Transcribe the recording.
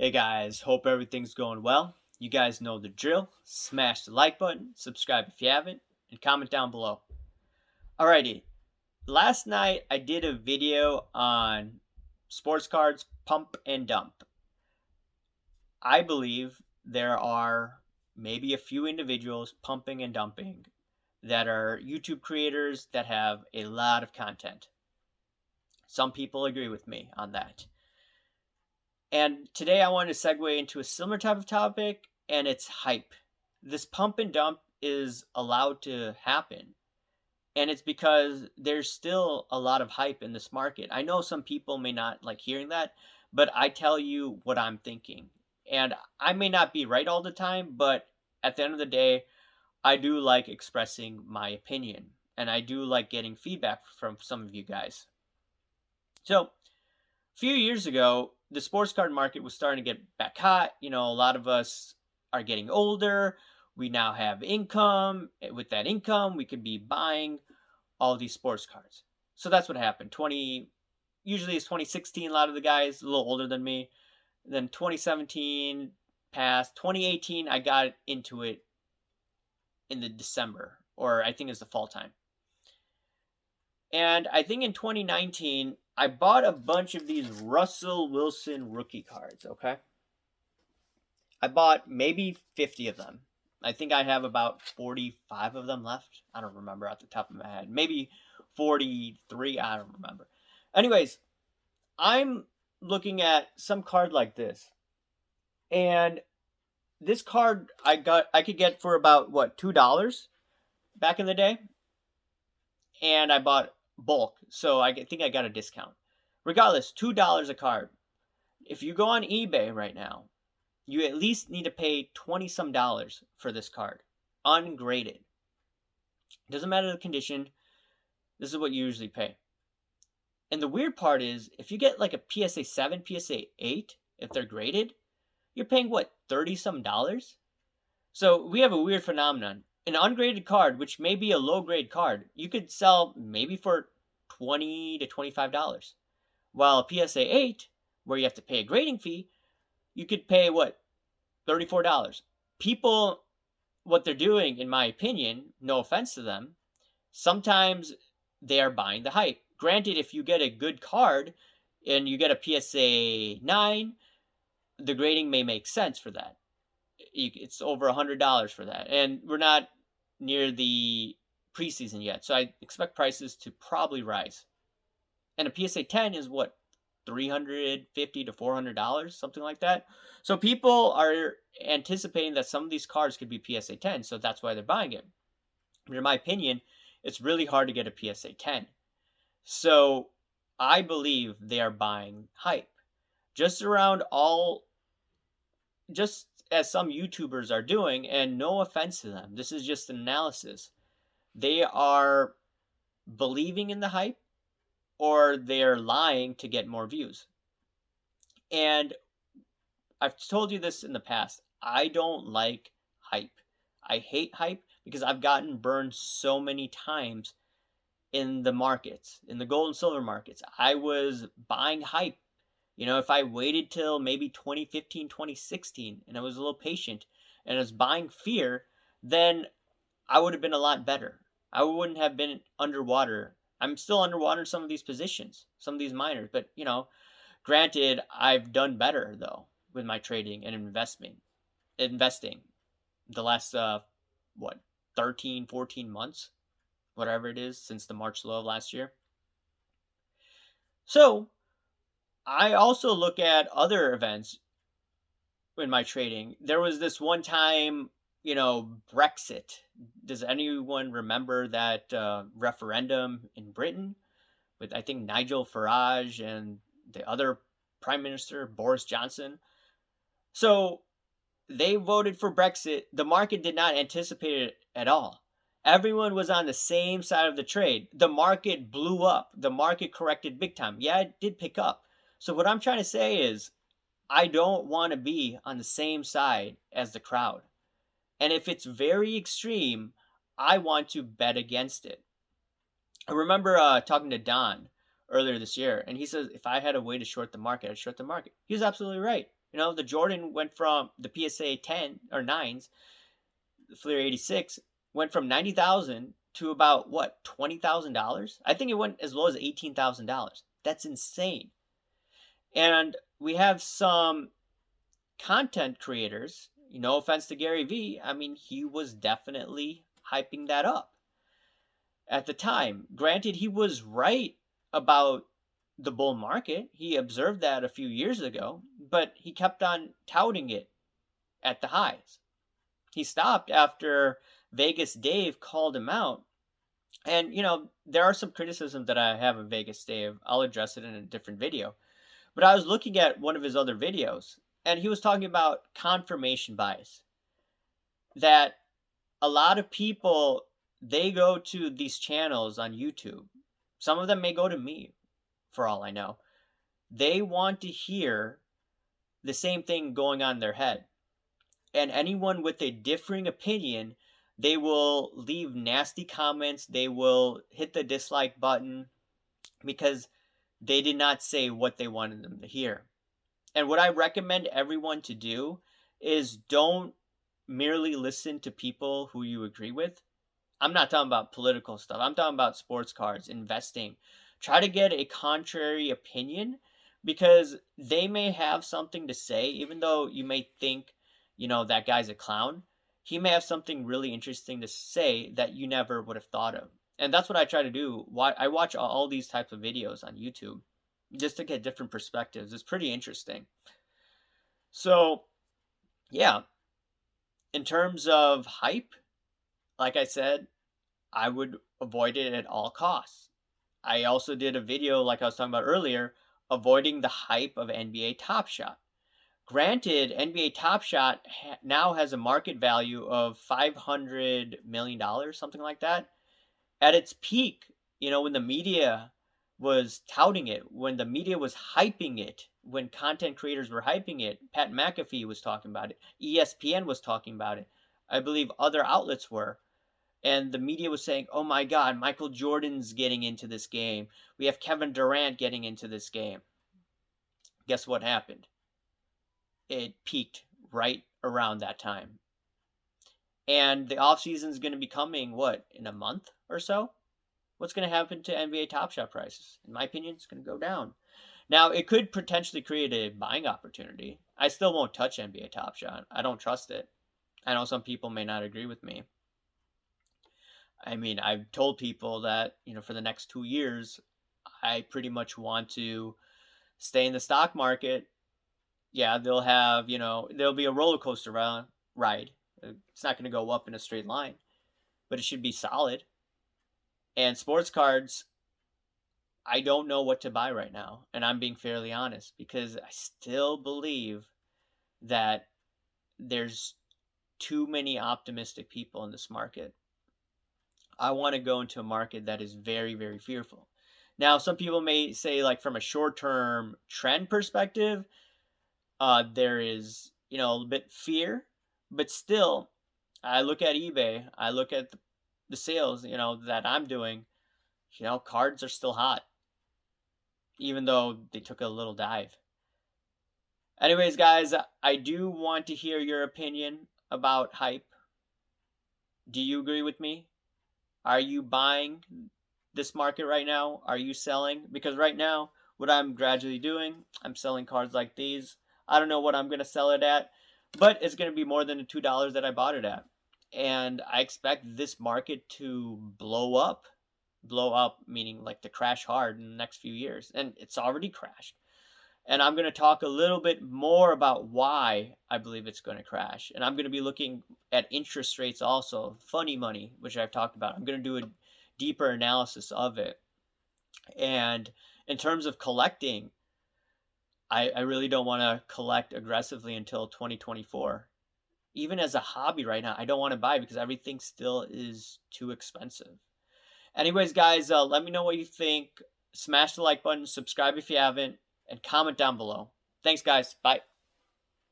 Hey guys, hope everything's going well. You guys know the drill. Smash the like button, subscribe if you haven't, and comment down below. Alrighty, last night I did a video on sports cards pump and dump. I believe there are maybe a few individuals pumping and dumping that are YouTube creators that have a lot of content. Some people agree with me on that. And today I want to segue into a similar type of topic, and it's hype. This pump and dump is allowed to happen, and it's because there's still a lot of hype in this market. I know some people may not like hearing that, but I tell you what I'm thinking. And I may not be right all the time, but at the end of the day, I do like expressing my opinion, and I do like getting feedback from some of you guys. So, a few years ago, the sports card market was starting to get back hot. A lot of us are getting older. We now have income. With that income, we could be buying all these sports cards. So that's what happened. Usually it's 2016. A lot of the guys a little older than me. Then 2017 passed. 2018, I got into it in the December, or I think it's the fall time. And I think in 2019, I bought a bunch of these Russell Wilson rookie cards, okay? I bought maybe 50 of them. I think I have about 45 of them left. I don't remember off the top of my head. Maybe 43, I don't remember. Anyways, I'm looking at some card like this. And this card I could get for about what, $2 back in the day? And I bought bulk, so I think I got a discount. Regardless, $2 a card. If you go on eBay right now, you at least need to pay 20 some dollars for this card, ungraded. Doesn't matter the condition. This is what you usually pay. And the weird part is, if you get like a PSA 7, PSA 8, if they're graded, you're paying what, 30 some dollars? So we have a weird phenomenon. An ungraded card, which may be a low grade card, you could sell maybe for $20 to $25. While a PSA 8, where you have to pay a grading fee, you could pay what, $34. People, what they're doing, in my opinion, no offense to them, sometimes they are buying the hype. Granted, if you get a good card and you get a PSA 9, the grading may make sense for that. It's over $100 for that. And we're not near the preseason yet, so I expect prices to probably rise. And a PSA 10 is what, $350 to $400, something like that. So people are anticipating that some of these cards could be PSA 10, so that's why they're buying it. But in my opinion, it's really hard to get a PSA 10. So I believe they are buying hype. Just around all, just as some YouTubers are doing, and no offense to them, this is just an analysis. They are believing in the hype, or they're lying to get more views. And I've told you this in the past. I don't like hype. I hate hype because I've gotten burned so many times in the markets, in the gold and silver markets. I was buying hype. If I waited till maybe 2015, 2016, and I was a little patient and I was buying fear, then I would have been a lot better. I wouldn't have been underwater. I'm still underwater in some of these positions, some of these miners, but granted, I've done better though with my trading and investing the last what, 13, 14 months, whatever it is, since the March low of last year. So I also look at other events in my trading. There was this one time, Brexit. Does anyone remember that referendum in Britain with, I think, Nigel Farage and the other Prime Minister, Boris Johnson? So they voted for Brexit. The market did not anticipate it at all. Everyone was on the same side of the trade. The market blew up. The market corrected big time. Yeah, it did pick up. So what I'm trying to say is, I don't want to be on the same side as the crowd. And if it's very extreme, I want to bet against it. I remember talking to Don earlier this year, and he says if I had a way to short the market, I'd short the market. He was absolutely right. You know, the Jordan went from the PSA 10 or 9s, the Fleer 86 went from 90,000 to about what, $20,000? I think it went as low as $18,000. That's insane. And we have some content creators, no offense to Gary Vee, I mean, he was definitely hyping that up at the time. Granted, he was right about the bull market. He observed that a few years ago, but he kept on touting it at the highs. He stopped after Vegas Dave called him out. And, there are some criticisms that I have of Vegas Dave. I'll address it in a different video. But I was looking at one of his other videos, and he was talking about confirmation bias. That a lot of people, they go to these channels on YouTube. Some of them may go to me, for all I know. They want to hear the same thing going on in their head. And anyone with a differing opinion, they will leave nasty comments. They will hit the dislike button because they did not say what they wanted them to hear. And what I recommend everyone to do is don't merely listen to people who you agree with. I'm not talking about political stuff. I'm talking about sports cards, investing. Try to get a contrary opinion because they may have something to say, even though you may think, that guy's a clown. He may have something really interesting to say that you never would have thought of. And that's what I try to do. I watch all these types of videos on YouTube just to get different perspectives. It's pretty interesting. So, yeah, in terms of hype, like I said, I would avoid it at all costs. I also did a video, like I was talking about earlier, avoiding the hype of NBA Top Shot. Granted, NBA Top Shot now has a market value of $500 million, something like that. At its peak, when the media was touting it, when the media was hyping it, when content creators were hyping it, Pat McAfee was talking about it, ESPN was talking about it, I believe other outlets were. And the media was saying, oh my God, Michael Jordan's getting into this game. We have Kevin Durant getting into this game. Guess what happened? It peaked right around that time. And the offseason is going to be coming, what, in a month or so? What's going to happen to NBA Top Shot prices? In my opinion, it's going to go down. Now, it could potentially create a buying opportunity. I still won't touch NBA Top Shot. I don't trust it. I know some people may not agree with me. I mean, I've told people that, for the next 2 years, I pretty much want to stay in the stock market. Yeah, they'll have, there'll be a roller coaster ride. It's not going to go up in a straight line, but it should be solid. And sports cards, I don't know what to buy right now. And I'm being fairly honest because I still believe that there's too many optimistic people in this market. I want to go into a market that is very, very fearful. Now, some people may say, like, from a short-term trend perspective, there is, a little bit fear, but still, I look at eBay, I look at the sales, that I'm doing, cards are still hot, even though they took a little dive. Anyways, guys, I do want to hear your opinion about hype. Do you agree with me? Are you buying this market right now? Are you selling? Because right now, what I'm gradually doing, I'm selling cards like these. I don't know what I'm going to sell it at, but it's going to be more than the $2 that I bought it at. And I expect this market to blow up. Blow up meaning like to crash hard in the next few years. And it's already crashed. And I'm going to talk a little bit more about why I believe it's going to crash. And I'm going to be looking at interest rates also, funny money, which I've talked about. I'm going to do a deeper analysis of it. And in terms of collecting, I really don't want to collect aggressively until 2024. Even as a hobby right now, I don't want to buy because everything still is too expensive. Anyways, guys, let me know what you think. Smash the like button, subscribe if you haven't, and comment down below. Thanks, guys. Bye.